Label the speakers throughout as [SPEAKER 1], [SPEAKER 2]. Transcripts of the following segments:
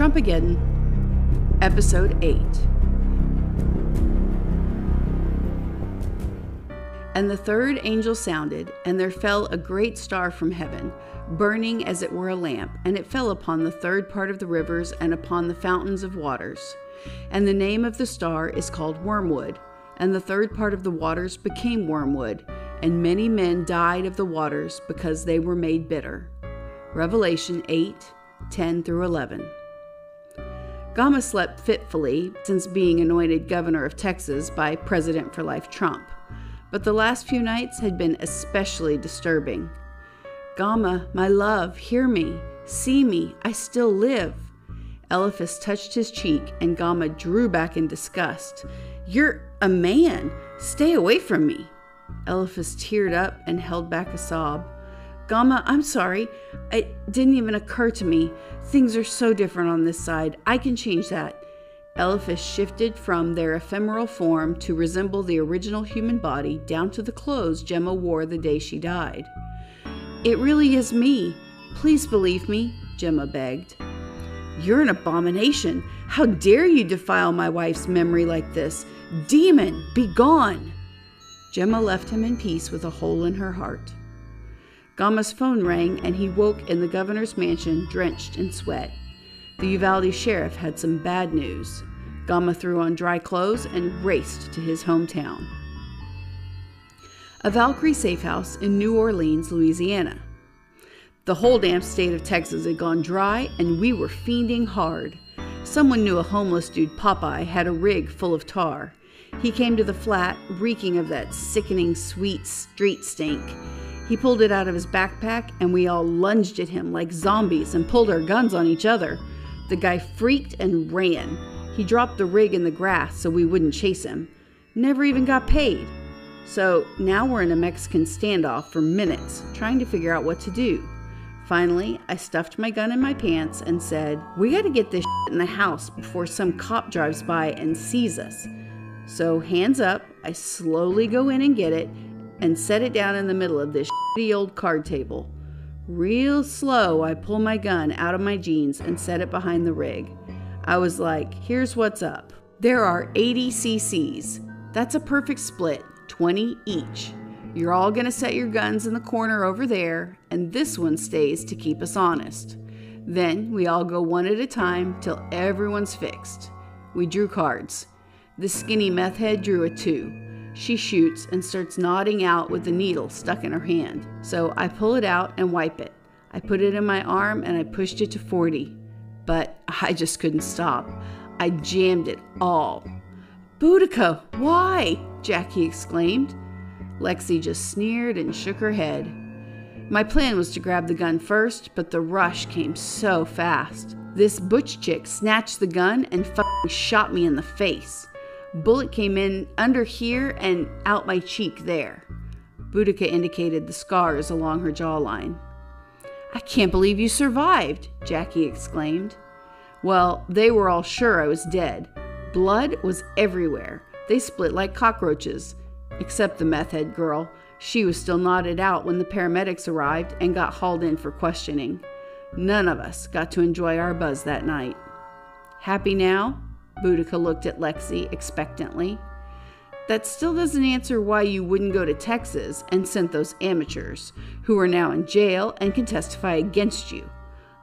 [SPEAKER 1] Trumpageddon, Episode 8. And the third angel sounded, and there fell a great star from heaven, burning as it were a lamp, and it fell upon the third part of the rivers and upon the fountains of waters. And the name of the star is called Wormwood, and the third part of the waters became wormwood, and many men died of the waters because they were made bitter. Revelation 8:10-11. Gama slept fitfully since being anointed governor of Texas by President for Life Trump, but the last few nights had been especially disturbing. "Gama, my love, hear me, see me, I still live." Eliphaz touched his cheek, and Gama drew back in disgust. "You're a man, stay away from me." Eliphaz teared up and held back a sob. "Gama, I'm sorry. It didn't even occur to me. Things are so different on this side. I can change that." Eliphaz shifted from their ephemeral form to resemble the original human body down to the clothes Gemma wore the day she died. "It really is me. Please believe me," Gemma begged. "You're an abomination. How dare you defile my wife's memory like this? Demon, be gone!" Gemma left him in peace with a hole in her heart. Gama's phone rang, and he woke in the governor's mansion drenched in sweat. The Uvalde sheriff had some bad news. Gama threw on dry clothes and raced to his hometown. A Valkyrie safe house in New Orleans, Louisiana. The whole damn state of Texas had gone dry, and we were fiending hard. Someone knew a homeless dude, Popeye, had a rig full of tar. He came to the flat, reeking of that sickening sweet street stink. He pulled it out of his backpack, and we all lunged at him like zombies and pulled our guns on each other. The guy freaked and ran. He dropped the rig in the grass so we wouldn't chase him. Never even got paid. So now we're in a Mexican standoff for minutes, trying to figure out what to do. Finally, I stuffed my gun in my pants and said, "We gotta get this shit in the house before some cop drives by and sees us." So hands up, I slowly go in and get it and set it down in the middle of this shitty old card table. Real slow, I pull my gun out of my jeans and set it behind the rig. I was like, here's what's up. There are 80 cc's. That's a perfect split, 20 each. You're all gonna set your guns in the corner over there, and this one stays to keep us honest. Then we all go one at a time till everyone's fixed. We drew cards. The skinny meth head drew a 2. She shoots and starts nodding out with the needle stuck in her hand. So I pull it out and wipe it. I put it in my arm and I pushed it to 40. But I just couldn't stop. I jammed it all. "Boudica, why?" Jackie exclaimed. Lexi just sneered and shook her head. My plan was to grab the gun first, but the rush came so fast. This butch chick snatched the gun and fucking shot me in the face. Bullet came in under here and out my cheek there. Boudica indicated the scars along her jawline. "I can't believe you survived," Jackie exclaimed. Well, they were all sure I was dead. Blood was everywhere. They split like cockroaches. Except the meth head girl. She was still knotted out when the paramedics arrived and got hauled in for questioning. None of us got to enjoy our buzz that night. "Happy now?" Boudica looked at Lexi expectantly. "That still doesn't answer why you wouldn't go to Texas and sent those amateurs, who are now in jail and can testify against you."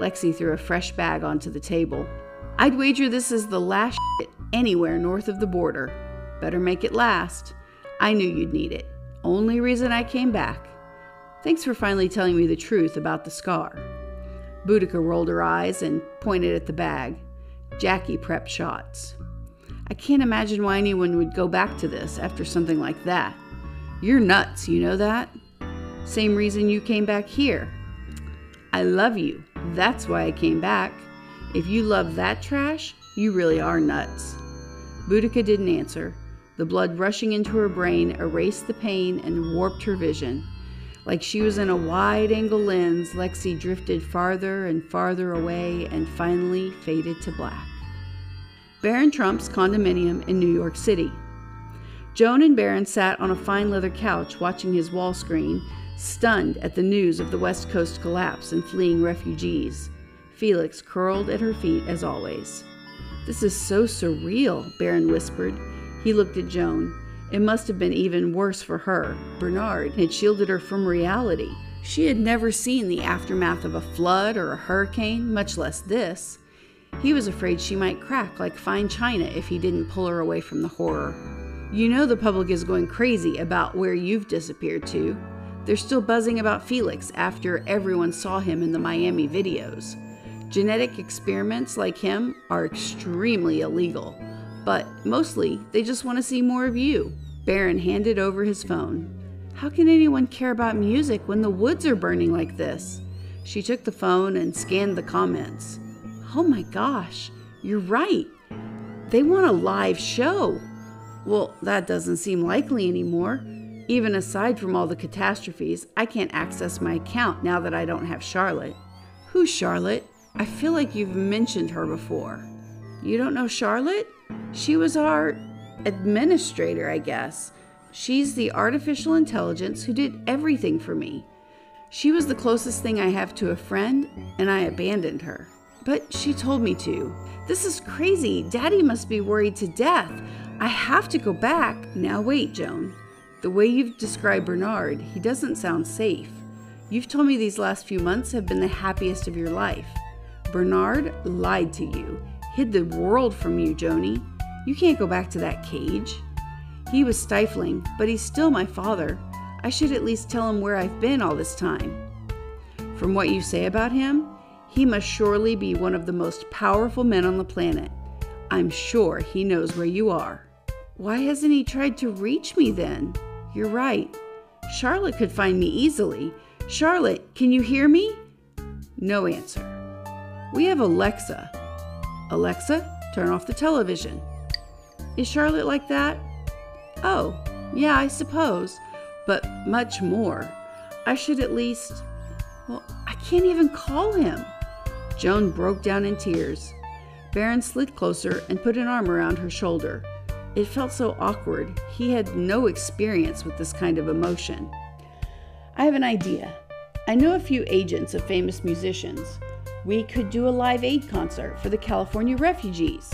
[SPEAKER 1] Lexi threw a fresh bag onto the table. "I'd wager this is the last shit anywhere north of the border. Better make it last. I knew you'd need it. Only reason I came back. Thanks for finally telling me the truth about the scar." Boudica rolled her eyes and pointed at the bag. Jackie prepped shots. "I can't imagine why anyone would go back to this after something like that. You're nuts, you know that? Same reason you came back here." "I love you. That's why I came back. If you love that trash, you really are nuts." Boudica didn't answer. The blood rushing into her brain erased the pain and warped her vision. Like she was in a wide-angle lens, Lexi drifted farther and farther away and finally faded to black. Barron Trump's condominium in New York City. Joan and Barron sat on a fine leather couch watching his wall screen, stunned at the news of the West Coast collapse and fleeing refugees. Felix curled at her feet as always. "This is so surreal," Barron whispered. He looked at Joan. It must have been even worse for her. Bernard had shielded her from reality. She had never seen the aftermath of a flood or a hurricane, much less this. He was afraid she might crack like fine china if he didn't pull her away from the horror. "You know the public is going crazy about where you've disappeared to. They're still buzzing about Felix after everyone saw him in the Miami videos. Genetic experiments like him are extremely illegal, but mostly they just want to see more of you." Barron handed over his phone. "How can anyone care about music when the woods are burning like this?" She took the phone and scanned the comments. "Oh my gosh, you're right. They want a live show." "Well, that doesn't seem likely anymore. Even aside from all the catastrophes, I can't access my account now that I don't have Charlotte." "Who's Charlotte? I feel like you've mentioned her before." "You don't know Charlotte? She was our administrator, I guess. She's the artificial intelligence who did everything for me. She was the closest thing I have to a friend, and I abandoned her. But she told me to. This is crazy. Daddy must be worried to death. I have to go back." "Now wait, Joan. The way you've described Bernard, he doesn't sound safe. You've told me these last few months have been the happiest of your life. Bernard lied to you, hid the world from you, Joni. You can't go back to that cage. He was stifling, but he's still my father. I should at least tell him where I've been all this time. From what you say about him, he must surely be one of the most powerful men on the planet. I'm sure he knows where you are." "Why hasn't he tried to reach me then?" "You're right. Charlotte could find me easily. Charlotte, can you hear me?" No answer. "We have Alexa. Alexa, turn off the television." "Is Charlotte like that?" "Oh, yeah, I suppose, but much more. I should at least... Well, I can't even call him." Joan broke down in tears. Barron slid closer and put an arm around her shoulder. It felt so awkward. He had no experience with this kind of emotion. "I have an idea. I know a few agents of famous musicians. We could do a Live Aid concert for the California refugees.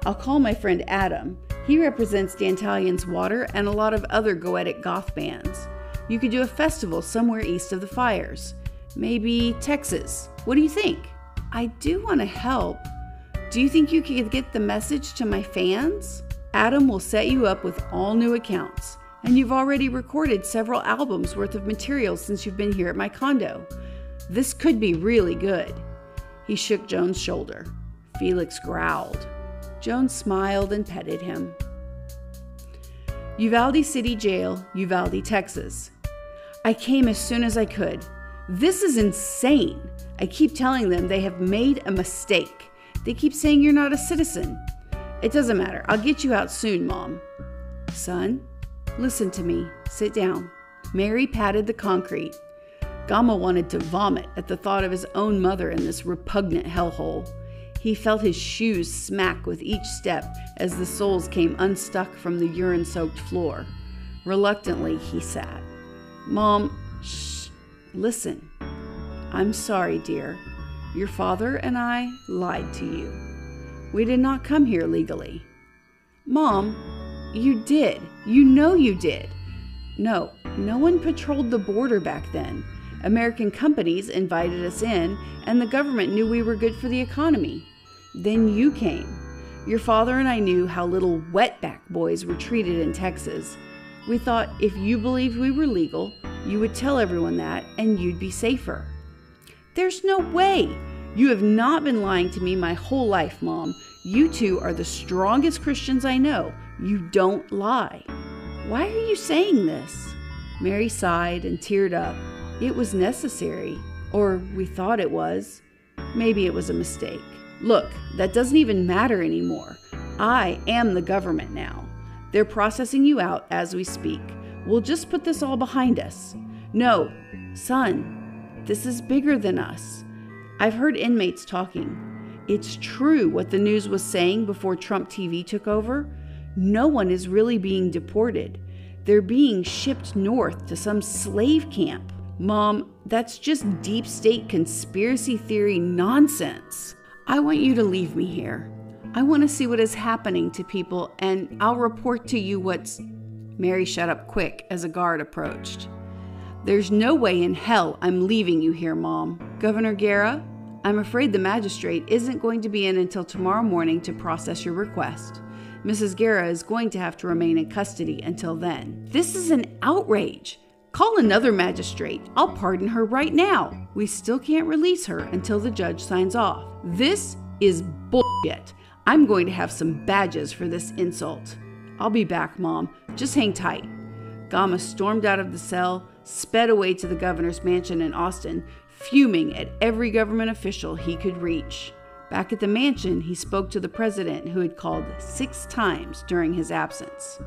[SPEAKER 1] I'll call my friend Adam. He represents 𝚃𝚁𝙄𝙼𝙰𝙳𝙾𝙽 and a lot of other goetic goth bands. You could do a festival somewhere east of the fires. Maybe Texas. What do you think?" "I do want to help. Do you think you could get the message to my fans?" "Adam will set you up with all new accounts, and you've already recorded several albums worth of material since you've been here at my condo. This could be really good." He shook Joan's shoulder. Felix growled. Joan smiled and petted him. "Uvalde City Jail, Uvalde, Texas. I came as soon as I could. This is insane. I keep telling them they have made a mistake. They keep saying you're not a citizen. It doesn't matter. I'll get you out soon, Mom." "Son, listen to me. Sit down." Mary patted the concrete. Gama wanted to vomit at the thought of his own mother in this repugnant hellhole. He felt his shoes smack with each step as the soles came unstuck from the urine-soaked floor. Reluctantly, he sat. "Mom, shh, listen. I'm sorry, dear. Your father and I lied to you. We did not come here legally." "Mom, you did. You know you did." No one patrolled the border back then. American companies invited us in, and the government knew we were good for the economy. Then you came. Your father and I knew how little wetback boys were treated in Texas. We thought if you believed we were legal, you would tell everyone that, and you'd be safer." "There's no way. You have not been lying to me my whole life, Mom. You two are the strongest Christians I know. You don't lie." "Why are you saying this?" Mary sighed and teared up. "It was necessary. Or we thought it was. Maybe it was a mistake. Look, that doesn't even matter anymore. I am the government now. They're processing you out as we speak. We'll just put this all behind us." "No, son, this is bigger than us. I've heard inmates talking. It's true what the news was saying before Trump TV took over. No one is really being deported. They're being shipped north to some slave camp." "Mom, That's just deep state conspiracy theory nonsense. I want you to leave me here. I want to see what is happening to people, and I'll report to you what's... Mary shut up quick as a guard approached. There's no way in hell I'm leaving you here, Mom. Governor Guerra, I'm afraid the magistrate isn't going to be in until tomorrow morning to process your request. Mrs. Guerra is going to have to remain in custody until then. This is an outrage. Call another magistrate. I'll pardon her right now. We still can't release her until the judge signs off. This is bullshit. I'm going to have some badges for this insult. I'll be back, Mom. Just hang tight. Gama stormed out of the cell, sped away to the governor's mansion in Austin, fuming at every government official he could reach. Back at the mansion, he spoke to the president, who had called 6 times during his absence.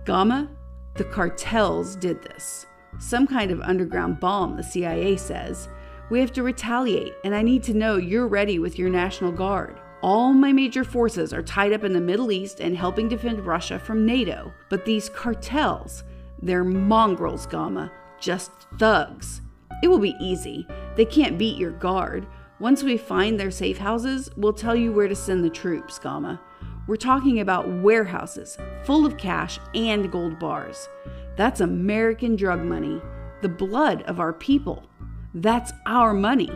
[SPEAKER 1] Gama, the cartels did this. Some kind of underground bomb, the CIA says. We have to retaliate, and I need to know you're ready with your National Guard. All my major forces are tied up in the Middle East and helping defend Russia from NATO. But these cartels, they're mongrels, Gama, just thugs. It will be easy. They can't beat your guard. Once we find their safe houses, we'll tell you where to send the troops, Gama. We're talking about warehouses full of cash and gold bars. That's American drug money, the blood of our people. That's our money.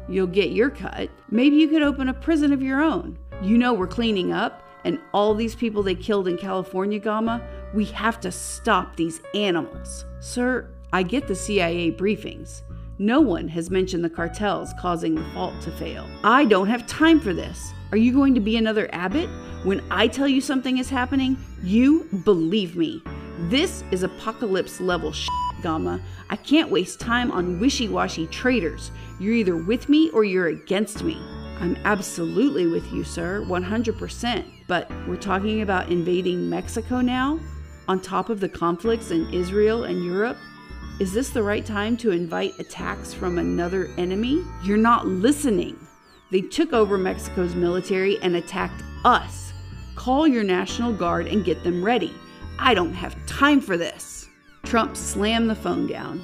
[SPEAKER 1] You'll get your cut. Maybe you could open a prison of your own. You know we're cleaning up, and all these people they killed in California, Gama, we have to stop these animals. Sir, I get the CIA briefings. No one has mentioned the cartels causing the fault to fail. I don't have time for this. Are you going to be another Abbott? When I tell you something is happening, you believe me. This is apocalypse level shit, Gama. I can't waste time on wishy-washy traitors. You're either with me or you're against me. I'm absolutely with you, sir, 100%. But we're talking about invading Mexico now? On top of the conflicts in Israel and Europe? Is this the right time to invite attacks from another enemy? You're not listening. They took over Mexico's military and attacked us. Call your National Guard and get them ready. I don't have time for this. Trump slammed the phone down.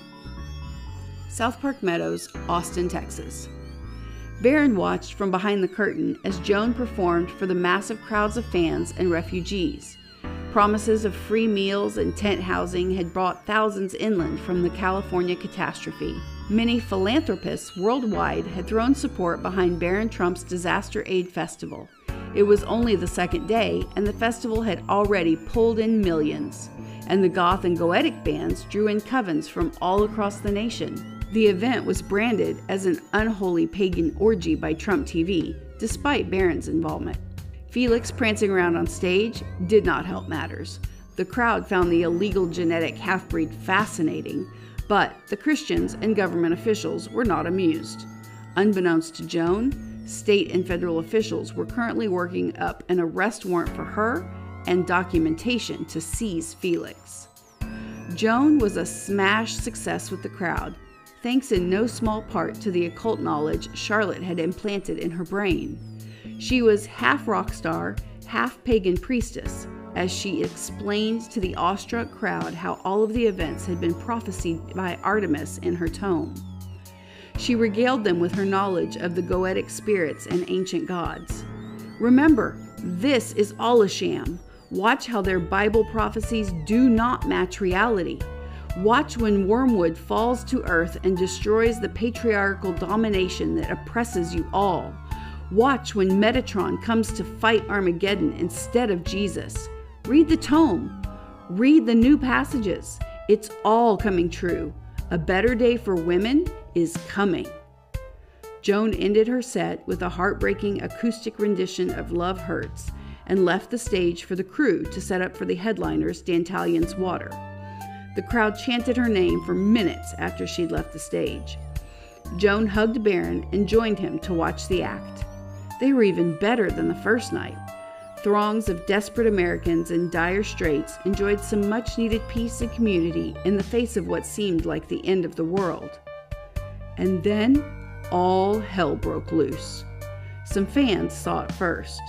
[SPEAKER 1] South Park Meadows, Austin, Texas. Barron watched from behind the curtain as Joan performed for the massive crowds of fans and refugees. Promises of free meals and tent housing had brought thousands inland from the California catastrophe. Many philanthropists worldwide had thrown support behind Barron Trump's Disaster Aid Festival. It was only the second day, and the festival had already pulled in millions. And the goth and goetic bands drew in covens from all across the nation. The event was branded as an unholy pagan orgy by Trump TV, despite Barron's involvement. Felix prancing around on stage did not help matters. The crowd found the illegal genetic half-breed fascinating, but the Christians and government officials were not amused. Unbeknownst to Joan, state and federal officials were currently working up an arrest warrant for her and documentation to seize Felix. Joan was a smash success with the crowd, thanks in no small part to the occult knowledge Charlotte had implanted in her brain. She was half rock star, half pagan priestess, as she explained to the awestruck crowd how all of the events had been prophesied by Artemis in her tome. She regaled them with her knowledge of the goetic spirits and ancient gods. Remember, this is all a sham. Watch how their Bible prophecies do not match reality. Watch when Wormwood falls to earth and destroys the patriarchal domination that oppresses you all. Watch when Metatron comes to fight Armageddon instead of Jesus. Read the tome. Read the new passages. It's all coming true. A better day for women is coming. Joan ended her set with a heartbreaking acoustic rendition of Love Hurts and left the stage for the crew to set up for the headliners Dantalion's Water. The crowd chanted her name for minutes after she'd left the stage. Joan hugged Barron and joined him to watch the act. They were even better than the first night. Throngs of desperate Americans in dire straits enjoyed some much-needed peace and community in the face of what seemed like the end of the world. And then, all hell broke loose. Some fans saw it first.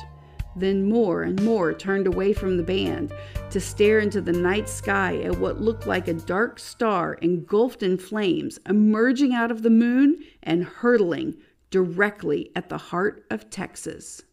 [SPEAKER 1] Then more and more turned away from the band to stare into the night sky at what looked like a dark star engulfed in flames, emerging out of the moon and hurtling directly at the heart of Texas.